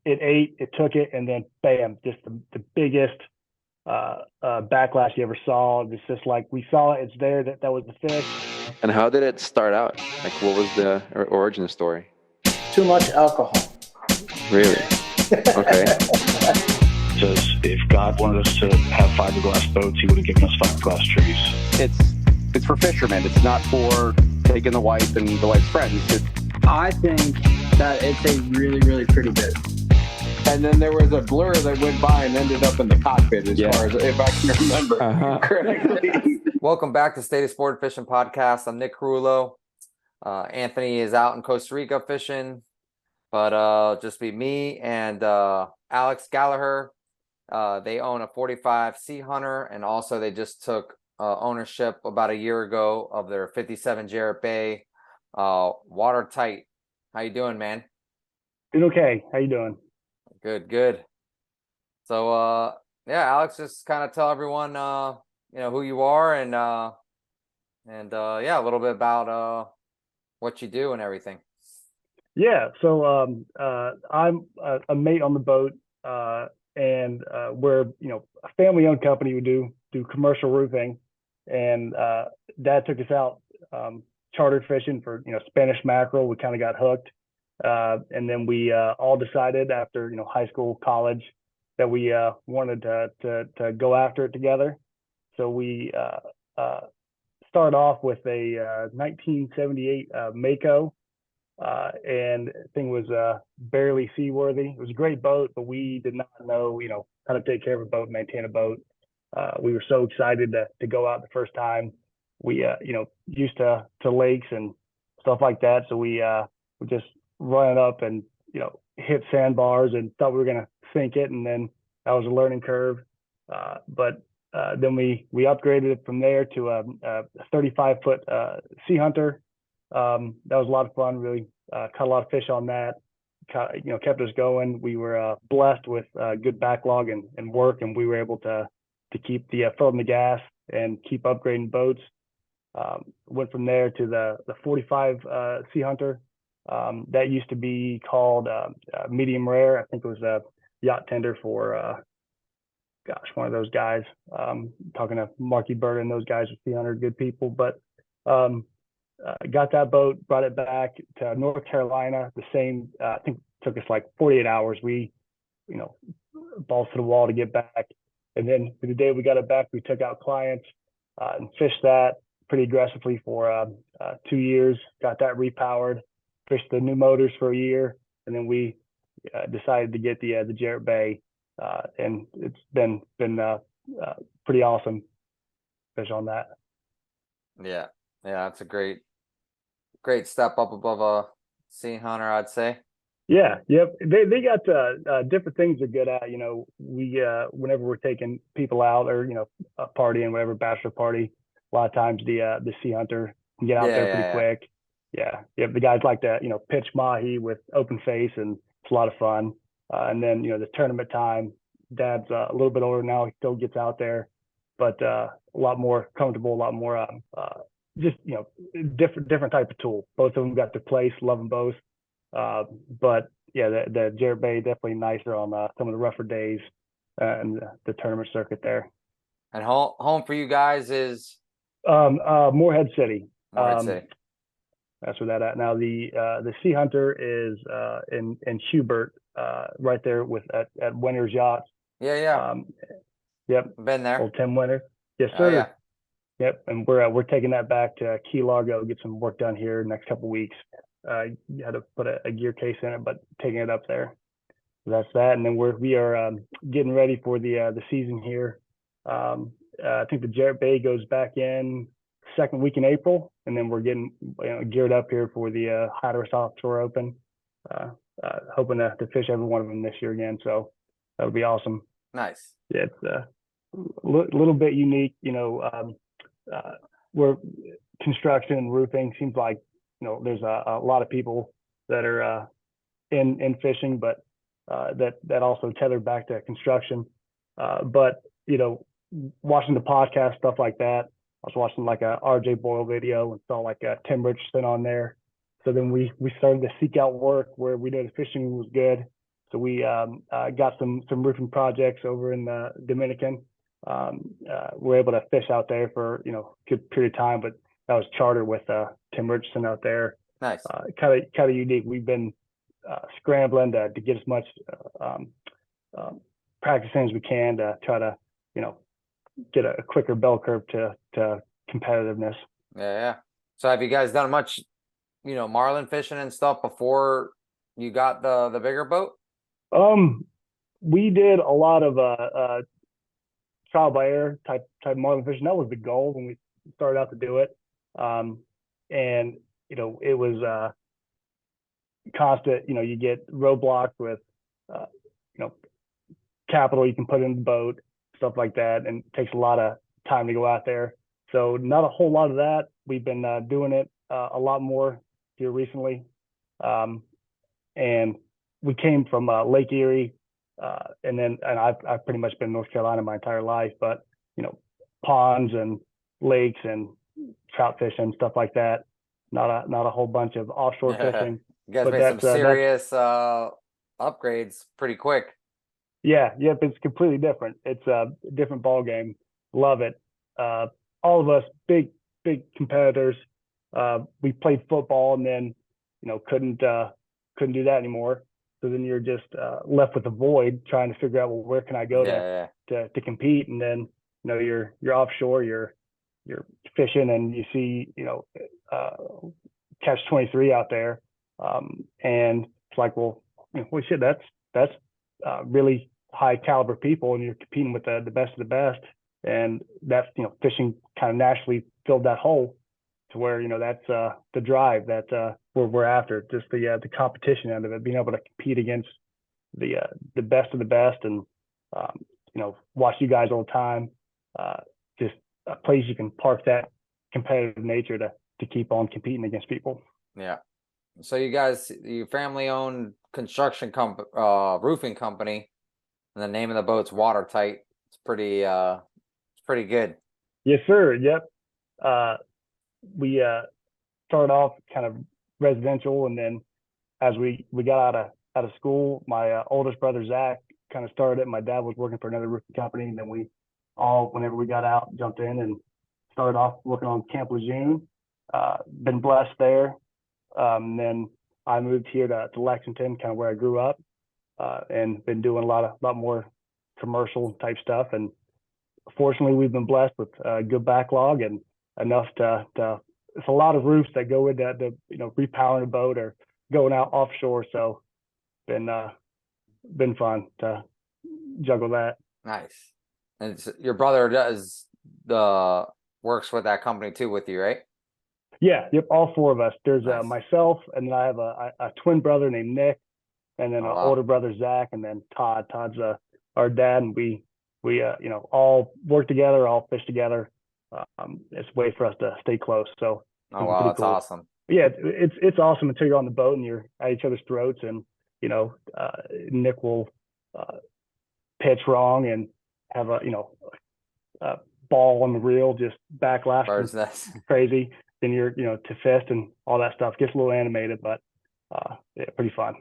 it ate, it took it, and then bam, just the biggest backlash you ever saw. It's just like we saw it, it's there, that was the fish. And how did it start out? Like, what was the origin story? Too much alcohol. Really? Okay. Says if God wanted us to have fiberglass boats, he would have given us fiberglass trees. It's for fishermen. It's not for taking the wife and the wife's friends. I think that it's a really, really pretty boat. And then there was a blur that went by and ended up in the cockpit, as far as if I can remember correctly. Welcome back to State of Sport Fishing Podcast. I'm Nick Carullo. Anthony is out in Costa Rica fishing, but just be me and Alex Gallaher. They own a 45 Sea Hunter, and also they just took ownership about a year ago of their 57 Jarrett Bay WaterTight. How you doing, man? Doing okay. How you doing? Good. So Alex, just kind of tell everyone who you are and a little bit about what you do and everything. Yeah, so I'm a mate on the boat, and we're a family-owned company. We do commercial roofing, and Dad took us out charter fishing for Spanish mackerel. We kind of got hooked, and then we all decided after high school, college, that we wanted to go after it together. So we started off with a 1978 Mako. And the thing was barely seaworthy. It was a great boat, but we did not know, how to take care of a boat, maintain a boat. We were so excited to go out the first time. We, used to lakes and stuff like that. So we just run it up and, hit sandbars and thought we were going to sink it. And then that was a learning curve. But then we upgraded it from there to a 35-foot Sea Hunter. That was a lot of fun. Really caught a lot of fish on that. Kept us going. We were blessed with good backlog and work, and we were able to keep the foot on the gas and keep upgrading boats. Went from there to the 45 Sea Hunter. That used to be called medium rare. I think it was a yacht tender for one of those guys. Talking to Marky Bird and those guys with Sea Hunter, good people, but. Got that boat, brought it back to North Carolina. The same, I think it took us like 48 hours. We, balls to the wall to get back. And then the day we got it back, we took out clients and fished that pretty aggressively for 2 years. Got that repowered, fished the new motors for a year, and then we decided to get the Jarrett Bay, and it's been pretty awesome fish on that. Yeah, that's a great step up above a Sea Hunter, I'd say. Yeah, yep. They got different things they're good at. We whenever we're taking people out or a party and whatever, bachelor party, a lot of times the Sea Hunter can get out there pretty quick. Yeah, the guys like to pitch mahi with open face, and it's a lot of fun. And then the tournament time, Dad's a little bit older now. He still gets out there, but a lot more comfortable, a lot more just different type of tool. Both of them got their place, love them both. But yeah, the Jarrett Bay definitely nicer on some of the rougher days and the tournament circuit there. And home for you guys is Morehead City. Morehead City. That's where that at. Now the Sea Hunter is in Hubert, right there at Winter's Yachts. Yeah. Yep. Been there. Old Tim Winter. Yes, sir. Yeah. Yep, and we're taking that back to Key Largo, get some work done here next couple of weeks. You had to put a gear case in it, but taking it up there. So that's that, and then we are getting ready for the season here. I think the Jarrett Bay goes back in second week in April, and then we're getting geared up here for the Hatteras Offshore Open. Hoping to fish every one of them this year again, so that'll be awesome. Nice. Yeah, it's a little bit unique, where construction and roofing seems like there's a lot of people that are in fishing, but that also tethered back to construction. But watching the podcast, stuff like that, I was watching like a RJ Boyle video and saw like Tim Richardson on there. So then we started to seek out work where we knew the fishing was good. So we got some roofing projects over in the Dominican. We're able to fish out there for a good period of time, but that was chartered with Tim Richardson out there. Nice. Kind of unique. We've been scrambling to get as much practice in as we can to try to get a quicker bell curve to competitiveness. Yeah. So have you guys done much, marlin fishing and stuff before you got the bigger boat? We did a lot of trial by error type marlin fishing. That was the goal when we started out to do it. And it was constant. You get roadblocks with capital you can put in the boat, stuff like that, and it takes a lot of time to go out there. So not a whole lot of that. We've been doing it a lot more here recently. And we came from Lake Erie, and I've pretty much been in North Carolina my entire life, but ponds and lakes and trout fishing, stuff like that. Not a whole bunch of offshore fishing. You guys but made some serious upgrades pretty quick. Yeah, it's completely different. It's a different ball game. Love it. All of us big competitors. We played football and then couldn't do that anymore. So then you're just left with a void trying to figure out, well, where can I go to compete? And then you're offshore, you're fishing, and you see catch 23 out there, and it's like, well, holy shit, that's really high caliber people, and you're competing with the best of the best, and that's fishing kind of naturally filled that hole to where that's the drive that we're after, just the competition end of it, being able to compete against the best of the best, and watch you guys all the time. Just a place you can park that competitive nature to keep on competing against people. Yeah. So you family-owned construction roofing company, and the name of the boat's WaterTight. It's pretty good. Yes, sir. Yep. We started off kind of residential, and then as we got out of school, my oldest brother Zach kind of started it. My dad was working for another roofing company, and then we all, whenever we got out, jumped in and started off working on Camp Lejeune. Been blessed there. Then I moved here to Lexington, kind of where I grew up, and been doing a lot more commercial type stuff. And fortunately, we've been blessed with a good backlog and enough to it's a lot of roofs that go into repowering a boat or going out offshore. So been fun to juggle that. Nice. And your brother works with that company too with you, right? Yeah, yep, all four of us. There's Nice. myself, and then I have a twin brother named Nick, and then an older brother Zach, and then Todd. Todd's our dad, and we all work together, all fish together. It's a way for us to stay close. So wow, that's cool. Awesome. Yeah, it's awesome until you're on the boat and you're at each other's throats, and Nick will pitch wrong and have a ball on the reel, just backlash, crazy. Then you're to fist and all that stuff gets a little animated, but pretty fun.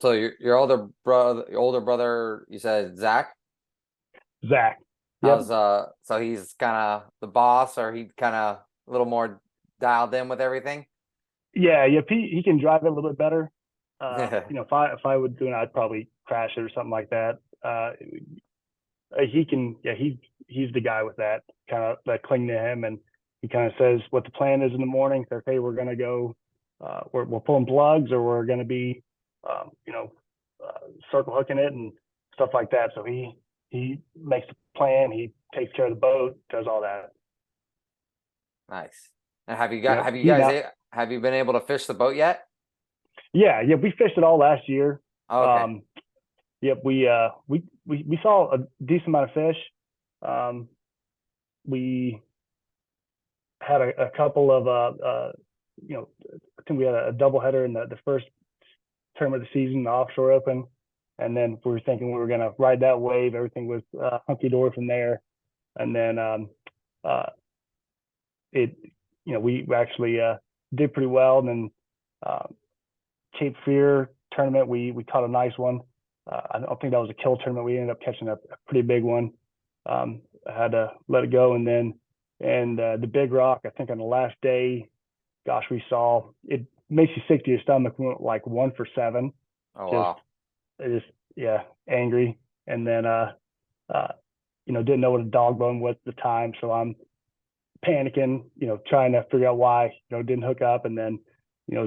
So your older brother, you said Zach. Yep. So he's kind of the boss, or he kind of a little more dialed in with everything. Yeah, he can drive it a little bit better. If I would do it, I'd probably crash it or something like that. He can, he's the guy with that, kind of like cling to him, and he kind of says what the plan is in the morning. Says, hey, we're gonna go, we're pulling plugs, or we're gonna be, circle hooking it and stuff like that. So he makes the plan. He takes care of the boat, does all that. Nice. And have you been able to fish the boat yet? Yeah, we fished it all last year. Okay. We saw a decent amount of fish. We had a couple of I think we had a doubleheader in the first term of the season, the offshore open, and then we were thinking we were going to ride that wave. Everything was hunky dory from there, and then we actually did pretty well. And then Cape Fear tournament. We caught a nice one. I don't think that was a kill tournament. We ended up catching a pretty big one. I had to let it go, and the big rock, I think on the last day, gosh, we saw it. Makes you sick to your stomach. We went like 1 for 7. Oh wow. Yeah, angry. And then didn't know what a dog bone was at the time, so I'm panicking, trying to figure out why, didn't hook up. And then,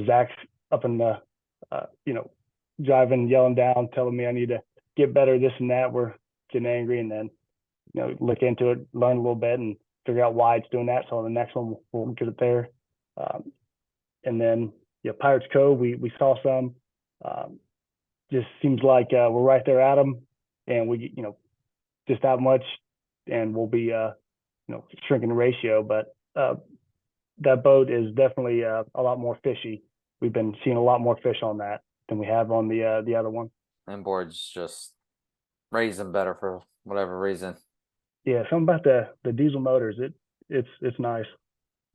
Zach's up in the, driving, yelling down, telling me I need to get better, this and that. We're getting angry, and then, look into it, learn a little bit, and figure out why it's doing that. So on the next one, we'll get it there. And then, Pirates Cove, we saw some. Just seems like we're right there at them, and we, just that much, and we'll be, shrinking the ratio. But that boat is definitely a lot more fishy. We've been seeing a lot more fish on that than we have on the other one. Inboard's just raising better for whatever reason. Yeah, something about the diesel motors. It's nice.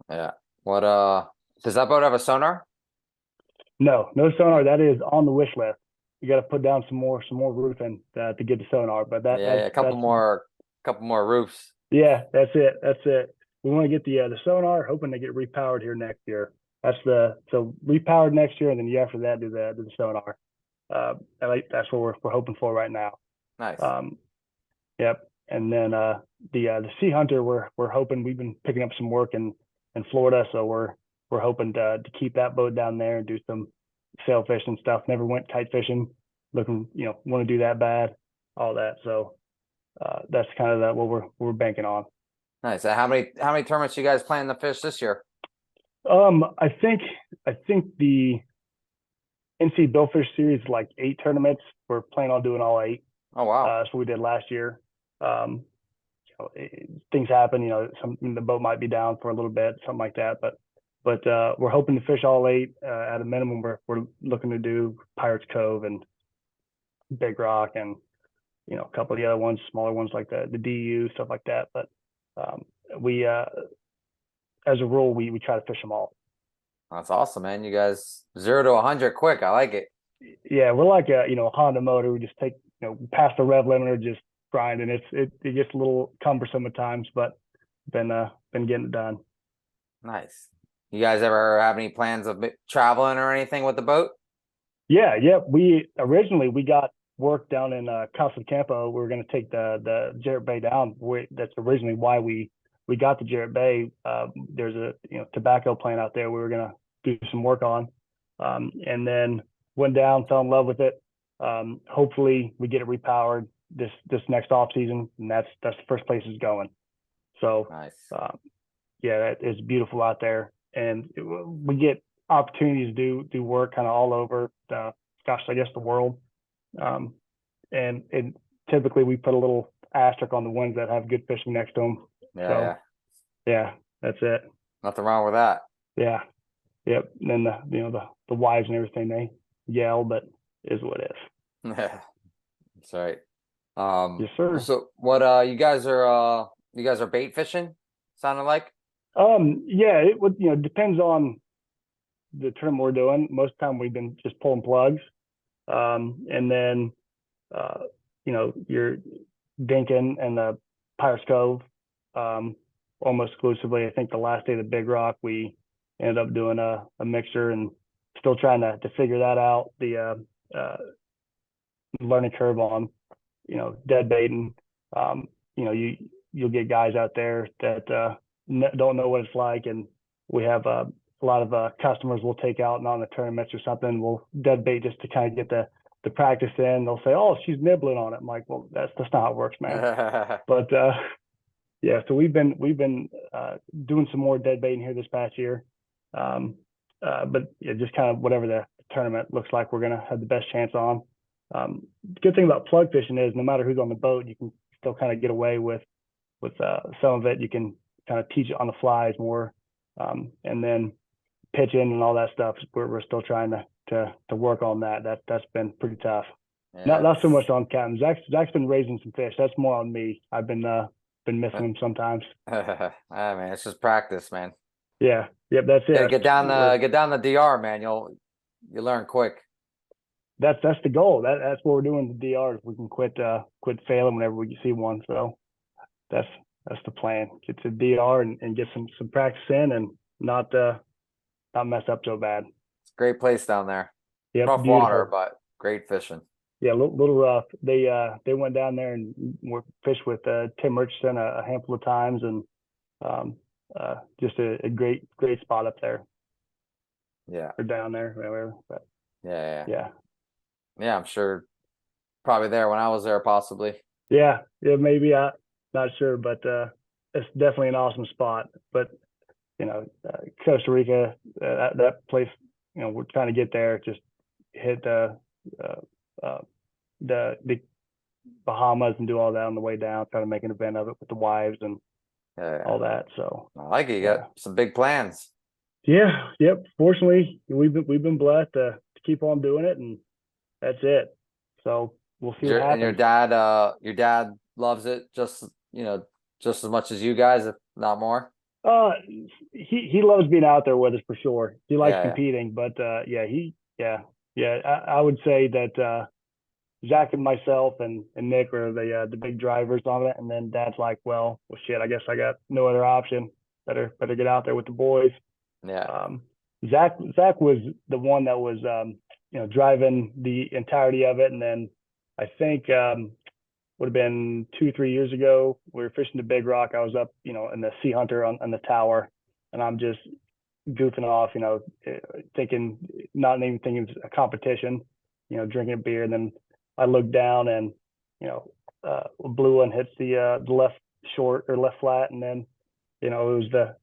Yeah. What does that boat have a sonar? No sonar. That is on the wish list. You got to put down some more roofing to get the sonar. But a couple more roofs. Yeah, that's it. We want to get the sonar, hoping to get repowered here next year. So repowered next year, and then the year after that do the sonar. That's what we're hoping for right now. Nice. Yep. And then the Sea Hunter, we're hoping, we've been picking up some work in Florida, so we're hoping to keep that boat down there and do some sailfish and stuff. Never went kite fishing, looking, want to do that bad, all that. So that's kind of what we're banking on. Nice. How many tournaments you guys plan to fish this year? I think the NC Billfish series is like 8 tournaments. We're planning on doing all 8. Oh wow. That's what we did last year. Things happen, the boat might be down for a little bit, something like that. But we're hoping to fish all 8. At a minimum, we're looking to do Pirates Cove and Big Rock, and a couple of the other ones, smaller ones like the DU, stuff like that. But we as a rule, we try to fish them all. That's awesome, man. You guys 0 to 100 quick. I like it. Yeah, we're like a Honda motor. We just take past the rev limiter, just grinding. It gets a little cumbersome at times, but been getting it done. Nice. You guys ever have any plans of traveling or anything with the boat? Yeah. We originally got work down in Casa de Campo. We were going to take the Jarrett Bay down. That's originally why we got the Jarrett Bay. There's a tobacco plant out there we were going to do some work on, and then went down, fell in love with it. Hopefully we get it repowered this next off season, and that's the first place it's going. So nice. It's beautiful out there, and we get opportunities to do work kind of all over I guess the world. And typically we put a little asterisk on the ones that have good fishing next to them. Yeah, that's it. Nothing wrong with that. Yeah. Yep. And then the wives and everything, they yell, but is what it is. That's right. Yes, sir. So what you guys are bait fishing, sounded like? Yeah, it would depends on the tournament we're doing. Most of the time we've been just pulling plugs. And then you're dinking and the Pirates Cove almost exclusively. I think the last day of the Big Rock we ended up doing a mixture, and still trying to figure that out. The learning curve on dead baiting. You'll get guys out there that don't know what it's like, and we have a lot of customers we'll take out and on the tournaments or something. We'll dead bait just to kind of get the practice in. They'll say, "Oh, she's nibbling on it." I'm like, "Well, that's not how it works, man." But yeah, so we've been doing some more dead baiting here this past year. But yeah, just kind of whatever the tournament looks like, we're gonna have the best chance on. The good thing about plug fishing is no matter who's on the boat, you can still kind of get away with some of it. You can kind of teach it on the flies more, and then pitching and all that stuff. We're still trying to work on that. That's been pretty tough. Yeah. Not so much on Captain. Zach's been raising some fish. That's more on me. I've been missing him sometimes. Man, it's just practice, man. Yeah. Yep. That's it. Get down the DR, man. You learn quick. that's the goal. That's what we're doing with the DR. We can quit failing whenever we see one. So that's the plan. Get to DR and get some practice in and not mess up so bad. It's a great place down there. Yep, Rough beautiful. water, but great fishing. Yeah, a little rough. They went down there and fished with Tim Richardson a handful of times, and just a great spot up there. Yeah. Or down there, whatever. But Yeah, I'm sure probably there when I was there, possibly. Yeah, maybe. Not sure, but it's definitely an awesome spot. But Costa Rica, that place, we're trying to get there. Just hit the Bahamas and do all that on the way down. Try to make an event of it with the wives and all that. So I like it. You got some big plans. Yeah. Yep. Fortunately, we've been blessed to keep on doing it, and that's it. So we'll see what happens. And your dad loves it just as much as you guys, if not more. He loves being out there with us for sure. He likes competing, but I would say that Zach and myself and Nick are the big drivers on it, and then Dad's like, well, shit, I guess I got no other option. Better get out there with the boys. Yeah. Zach was the one that was driving the entirety of it, and then I think would have been 2-3 years ago, we were fishing the Big Rock. I was up in the Sea Hunter on the tower, and I'm just goofing off, not even thinking it was a competition, drinking a beer, and then I look down and a blue one hits the left short or left flat, and then it was the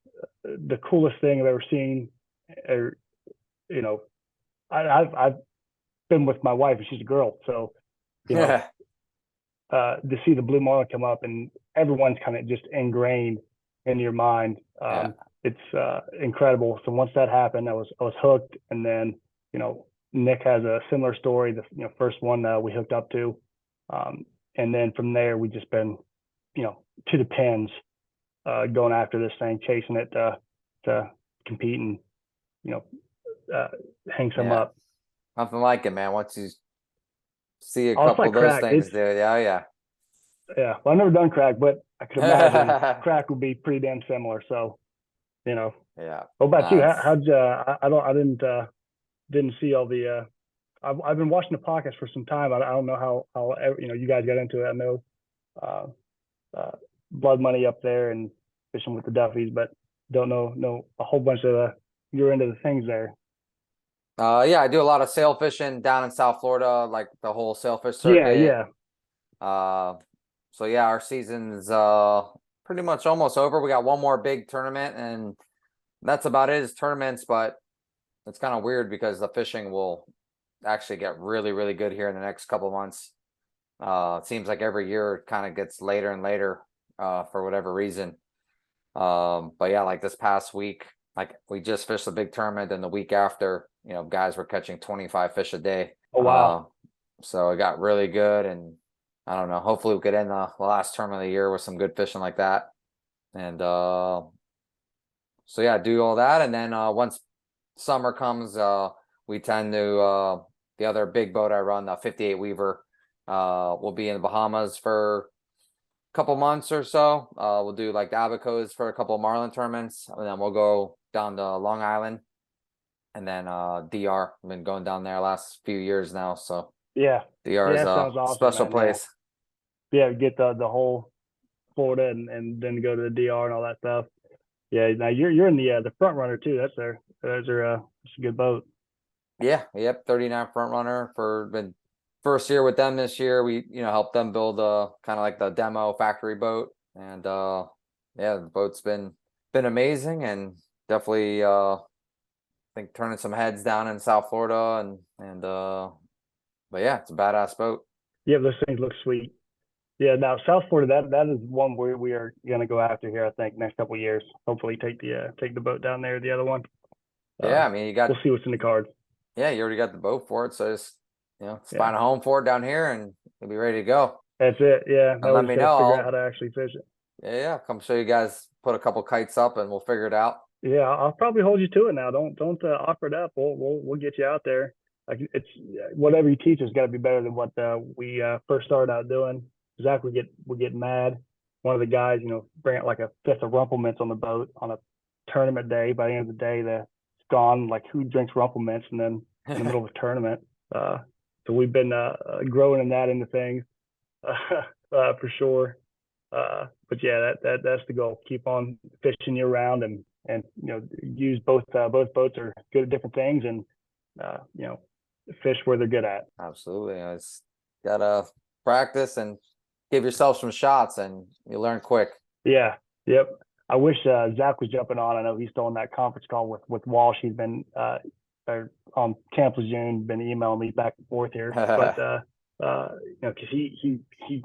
coolest thing I've ever seen. I've been with my wife and she's a girl, so to see the blue marlin come up and everyone's kind of just ingrained in your mind. It's incredible. So once that happened, I was hooked, and then Nick has a similar story. The first one we hooked up to, and then from there we just been to the pins, going after this thing, chasing it to compete and hang some up. Nothing like it, man. Once you see a couple of those crack. things, dude. Yeah. Well, I've never done crack, but I could imagine crack would be pretty damn similar. So, Yeah. What about you? How'd you? I didn't see all the. I've been watching the podcast for some time. I don't know how you guys got into it. I know Blood Money up there and fishing with the Duffies, but don't know a whole bunch of you're into the things there. I do a lot of sail fishing down in South Florida, like the whole sailfish circuit. Yeah. So our season's pretty much almost over. We got one more big tournament, and that's about it. Is tournaments, but it's kind of weird because the fishing will actually get really, really good here in the next couple of months. It seems like every year it kind of gets later and later for whatever reason. But like this past week, like we just fished a big tournament, and the week after, guys were catching 25 fish a day. Oh, wow. So it got really good, and I don't know, hopefully we could end the last tournament of the year with some good fishing like that. And do all that. And then once summer comes, we tend to, the other big boat I run, the 58 Weaver, we'll be in the Bahamas for a couple months or so. We'll do like the Abacos for a couple of marlin tournaments, and then we'll go down to Long Island, and then DR. I've been going down there last few years now, so DR is a awesome, special man. place. Get the whole Florida and then go to the DR and all that stuff. Now you're in the front runner too. That's a good boat. 39 front runner for the first year with them. This year we helped them build a kind of like the demo factory boat, and the boat's been amazing, and definitely I think turning some heads down in South Florida, and it's a badass boat. Those things look sweet. Now South Florida, that is one where we are gonna go after here, I think, next couple of years. Hopefully take the boat down there, the other one. I mean, we'll see what's in the cards. You already got the boat for it, so just find a home for it down here, and you'll be ready to go. That's it. Let me know. Figure out how to actually fish it. Come show you guys. Put a couple kites up, and we'll figure it out. I'll probably hold you to it now. Don't offer it up. We'll get you out there. like it's whatever you teach has got to be better than what we first started out doing. Zach would get mad. One of the guys, bring out like a fifth of Rumple Mints on the boat on a tournament day. By the end of the day, it's gone. Like, who drinks Rumple Mints? And then in the middle of a tournament. So we've been growing in that into things for sure. But yeah, that's the goal. Keep on fishing year round and use both boats are good at different things, and fish where they're good at. Absolutely. It's gotta practice and give yourself some shots, and you learn quick. Yeah. Yep. I wish Zach was jumping on. I know he's still on that conference call with Walsh. He's been on Camp Lejeune, been emailing me back and forth here, but because he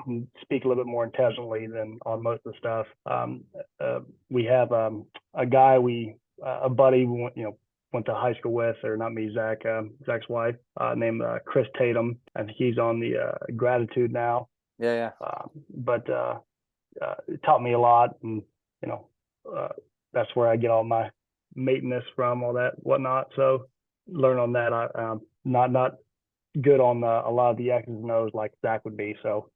can speak a little bit more intelligently than on most of the stuff. We have a guy a buddy we went to high school with, or not me, Zach's wife, named Chris Tatum. I think he's on the Gratitude now. Yeah. But it taught me a lot, and that's where I get all my maintenance from, all that whatnot. So learn on that. I'm not good on a lot of the X's and O's like Zach would be. So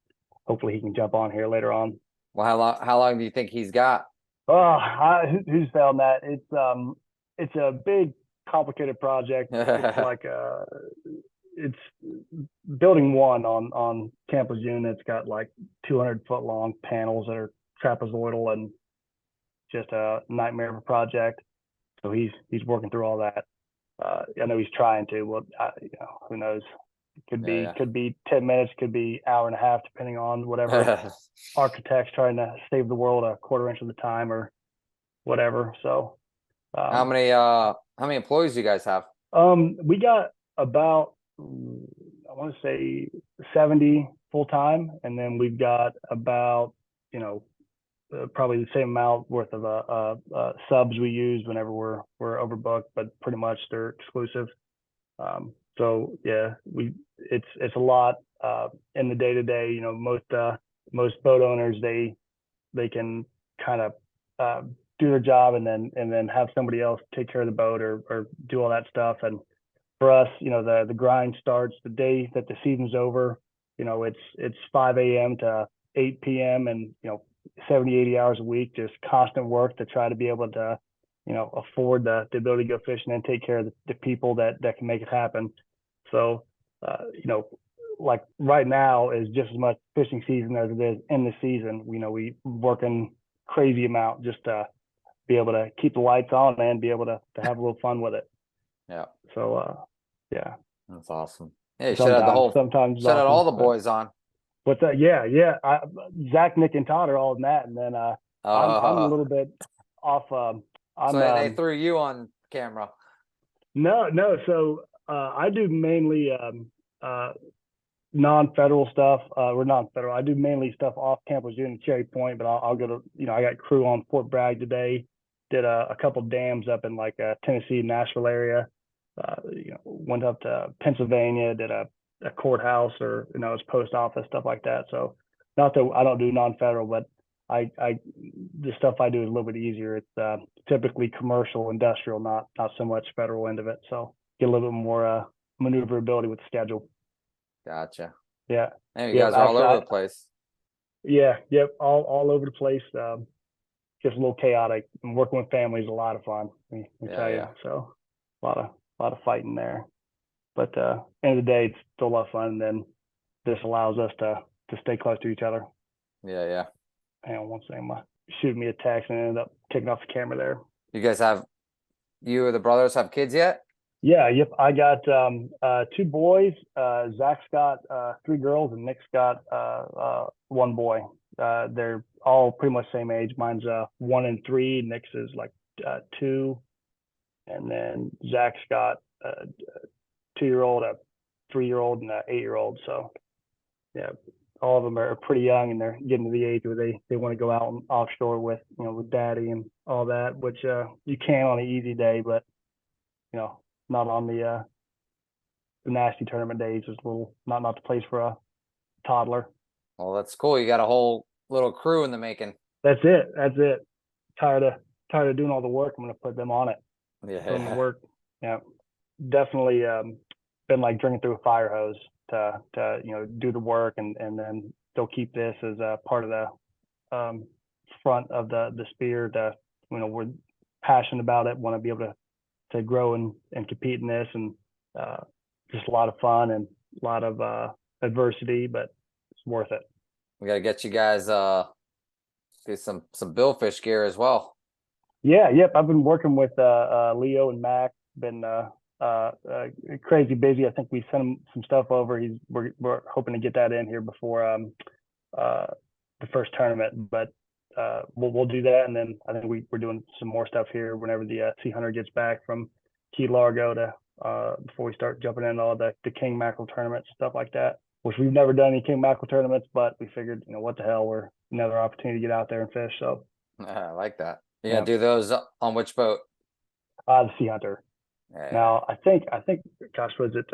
hopefully he can jump on here later on. Well, how long do you think he's got? Who's found that? It's a big, complicated project. It's like it's building one on Camp Lejeune. It's got like 200-foot long panels that are trapezoidal, and just a nightmare of a project. So he's working through all that. I know he's trying to. Well, who knows? It could be 10 minutes, could be hour and a half, depending on whatever architects trying to save the world a quarter inch of the time or whatever. So how many employees do you guys have? We got about, I want to say 70 full time, and then we've got about probably the same amount worth of subs we use whenever we're overbooked, but pretty much they're exclusive. So yeah, it's a lot in the day to day. Most boat owners they can kind of do their job and then have somebody else take care of the boat or do all that stuff. And for us, the grind starts the day that the season's over. It's 5 a.m. to 8 p.m. and 70, 80 hours a week, just constant work to try to be able to, afford the ability to go fishing and take care of the people that can make it happen. So, like right now is just as much fishing season as it is in the season. We working crazy amount just to be able to keep the lights on and be able to have a little fun with it. Yeah. So, yeah. That's awesome. Yeah, you should have all the boys on. But yeah. Zach, Nick, and Todd are all in that, and then I'm a little bit off. So they threw you on camera. No. So I do mainly non-federal stuff. We're non-federal. I do mainly stuff off Camp Lejeune and Cherry Point, but I'll go to I got crew on Fort Bragg today. Did a couple dams up in like Tennessee, Nashville area. Went up to Pennsylvania. Did a courthouse or his post office, stuff like that. So not that I don't do non-federal, but the stuff I do is a little bit easier. It's typically commercial, industrial, not so much federal end of it. So get a little bit more maneuverability with the schedule. Gotcha. Yeah. And you guys are all over the place. Yeah. Yep. All over the place. Just a little chaotic. And working with family is a lot of fun. Let me tell you. So a lot of fighting there. But end of the day, it's still a lot of fun. And then this allows us to stay close to each other. Yeah. Hang on one second. Shooting me a text and ended up taking off the camera there. You or the brothers have kids yet? Yeah. Yep. I got 2 boys. Zach's got 3 girls, and Nick's got 1 boy. They're all pretty much same age. Mine's 1 and 3. Nick's is like 2, and then Zach's got 2-year-old, a 3-year-old, and a 8-year-old. So yeah, all of them are pretty young, and they're getting to the age where they want to go out and offshore with with daddy and all that, which you can on an easy day, but not on the nasty tournament days. Is a little not the place for a toddler. Well, that's cool. You got a whole little crew in the making. That's it. Tired of doing all the work. I'm going to put them on it. Yeah. Doing the work. Yeah. Definitely been like drinking through a fire hose to do the work, and then still keep this as a part of the front of the spear. We're passionate about it, want to be able to grow and compete in this, and just a lot of fun and a lot of adversity, but it's worth it. We got to get you guys do some Billfish gear as well. Yeah, yep. I've been working with Leo and Mac. Been crazy busy. I think we sent him some stuff over. We're hoping to get that in here before the first tournament, but we'll do that, and then I think we're doing some more stuff here whenever the Sea Hunter gets back from Key Largo to before we start jumping into all the king mackerel tournaments, stuff like that. Which we've never done any king mackerel tournaments, but we figured, what the hell, we're another opportunity to get out there and fish. So I like that. You gonna do those on which boat? The Sea Hunter. Yeah. Now I think, gosh, was it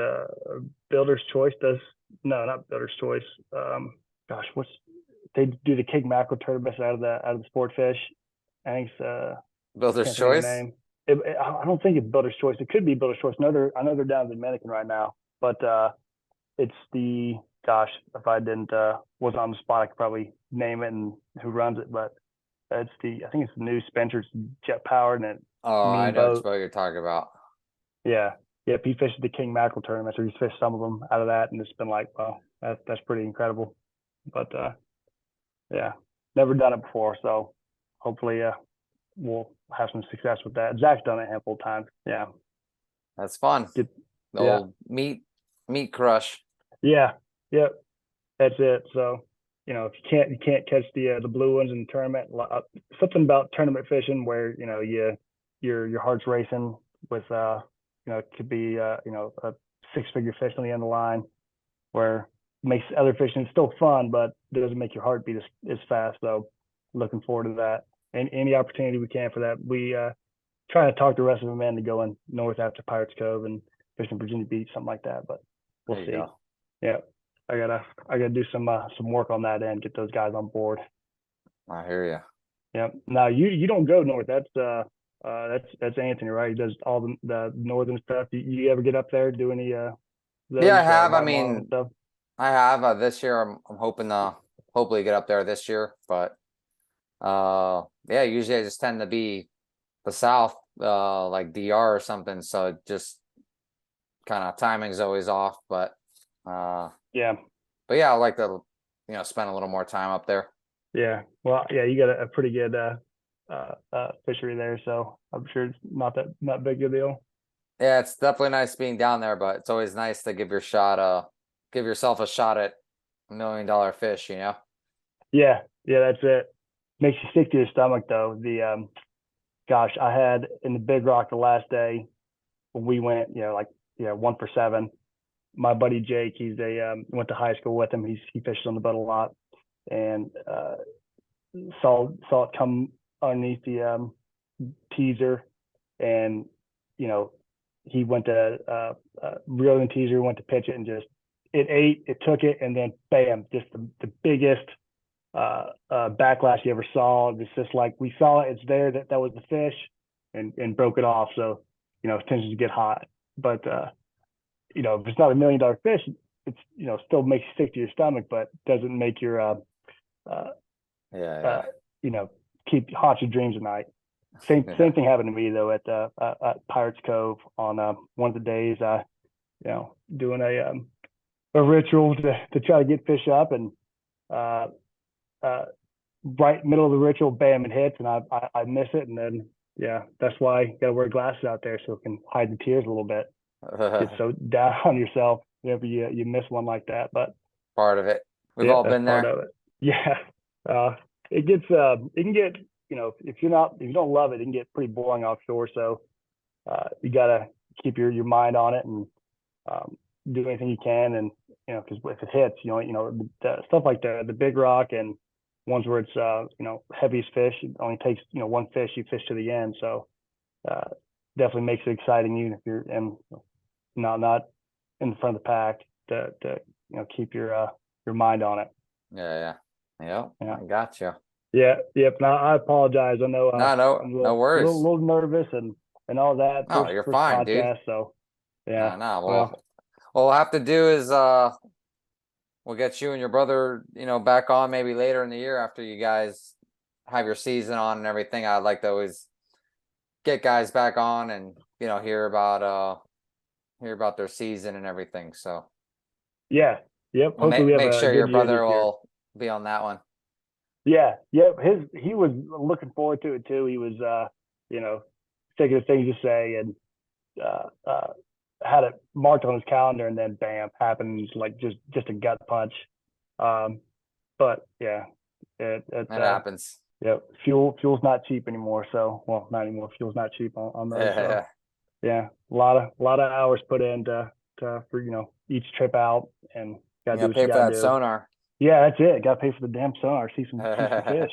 Builder's Choice? No, not Builder's Choice. They do the king mackerel tournaments out of the Sportfish. I think it's Builder's Choice. I don't think it's Builder's Choice. It could be Builder's Choice. I know they're down in the Dominican right now, but it's if I didn't was on the spot, I could probably name it and who runs it, but I think it's the new Spencer's jet powered, and I know what you're talking about. Yeah, he fished the king mackerel tournament, so he's fished some of them out of that, and it's been like, well, that's pretty incredible. But yeah, never done it before, so hopefully we'll have some success with that. Zach's done it a handful of times. Yeah, that's fun. The old meat crush. Yeah, yep, that's it. So if you can't catch the blue ones in the tournament, something about tournament fishing where your heart's racing with it could be a 6-figure fish on the end of the line, where it makes other fishing still fun, but it doesn't make your heart beat as fast. So looking forward to that, and any opportunity we can for that. We try to talk the rest of them into going north after Pirates Cove and fishing Virginia Beach, something like that, but we'll see. Yeah, I gotta do some work on that end, get those guys on board. I hear you. Yeah. Now you don't go north. That's Anthony, right? He does all the northern stuff. You ever get up there, do any I have. Stuff? I have this year. I'm hoping to hopefully get up there this year, but usually I just tend to be the south, like DR or something, so it just kind of timing's always off, but I like to spend a little more time up there. Yeah, well, you got a pretty good fishery there, so I'm sure it's not big a deal. Yeah, it's definitely nice being down there, but it's always nice to give yourself a shot at $1 million fish. Yeah, that's it. Makes you sick to your stomach though. I had in the Big Rock the last day when we went, 1 for 7. My buddy Jake, he's went to high school with him. He fishes on the boat a lot, and saw it come underneath the teaser, and he went to reel in teaser, went to pitch it, and just it took it, and then bam, just the biggest backlash you ever saw. It's just like we saw it, it's there, that was the fish, and broke it off. So it tends to get hot, but if it's not $1 million fish, it's still makes you sick to your stomach, but doesn't make your keep haunt your dreams at night. Same thing happened to me though at Pirates Cove on one of the days. Doing a ritual to try to get fish up, and right middle of the ritual, bam, it hits, and I miss it, and then that's why you gotta wear glasses out there so it can hide the tears a little bit. Get so down on yourself whenever you miss one like that, but part of it. We've all been there. Part of it. Yeah, it can get if you don't love it, it can get pretty boring offshore. So you gotta keep your mind on it and do anything you can, and because if it hits, the stuff like the Big Rock and ones where it's heaviest fish, it only takes one fish, you fish to the end. So definitely makes it exciting, even if you're not in the front of the pack, to keep your mind on it. Yeah. I got you. Yeah. Yep. Now I apologize. I know. No worries. A little nervous and all that. No, you're fine, podcast, dude. So yeah. No. Well, What we'll have to do is we'll get you and your brother, back on maybe later in the year after you guys have your season on and everything. I'd like to always get guys back on and hear about their season and everything. So Yeah. Yep. we'll Hopefully we have make a sure good your year brother this year. will be on that one. Yeah. Yep. He was looking forward to it too. He was, thinking of things to say and had it marked on his calendar, and then bam, happens like just a gut punch. But yeah, it happens. Yeah, fuel's not cheap anymore. So, well, not anymore. Fuel's not cheap on those. So, yeah, a lot of hours put into for each trip out, and gotta do what pay you for gotta that do. sonar. Yeah, that's it. Gotta pay for the damn sonar. See some fish.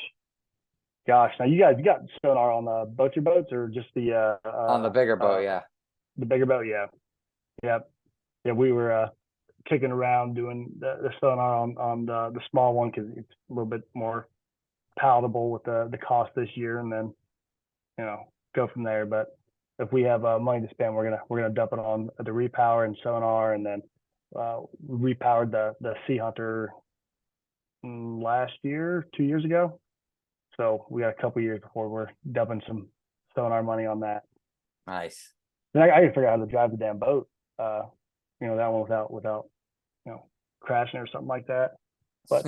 Gosh, now you got sonar on both your boats, or just the On the bigger boat, yeah. The bigger boat, yeah. Yep. Yeah, we were kicking around doing the sonar on the small one because it's a little bit more palatable with the cost this year, and then go from there. But if we have money to spend, we're gonna dump it on the repower and sonar, and then repowered the Sea Hunter last year, 2 years ago. So we got a couple years before we're dumping some sonar money on that. Nice. Then I gotta figure out how to drive the damn boat. That one without crashing or something like that. But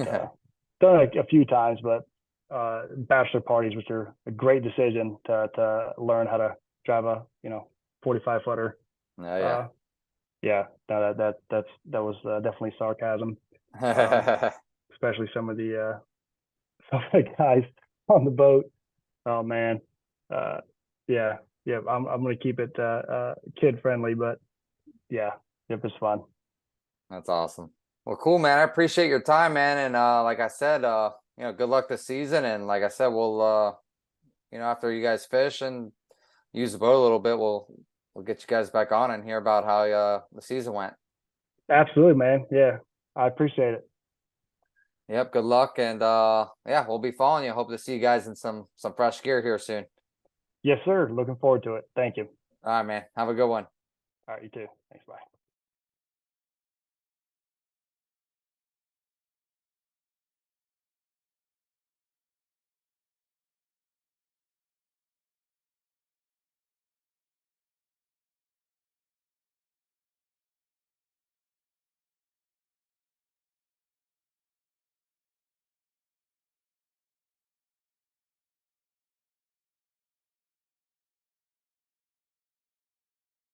done it a few times. But bachelor parties, which are a great decision to learn how to drive a 45 footer. Oh, yeah. No, that was definitely sarcasm. Especially some of the guys on the boat. Oh man. Yeah. I'm gonna keep it kid friendly, but yeah, it was fun. That's awesome. Well, cool, man. I appreciate your time, man. And like I said, good luck this season. And like I said, we'll after you guys fish and use the boat a little bit, we'll get you guys back on and hear about how the season went. Absolutely, man. Yeah, I appreciate it. Yep, good luck, and we'll be following you. Hope to see you guys in some fresh gear here soon. Yes, sir. Looking forward to it. Thank you. All right, man. Have a good one. All right, you too. Thanks. Bye.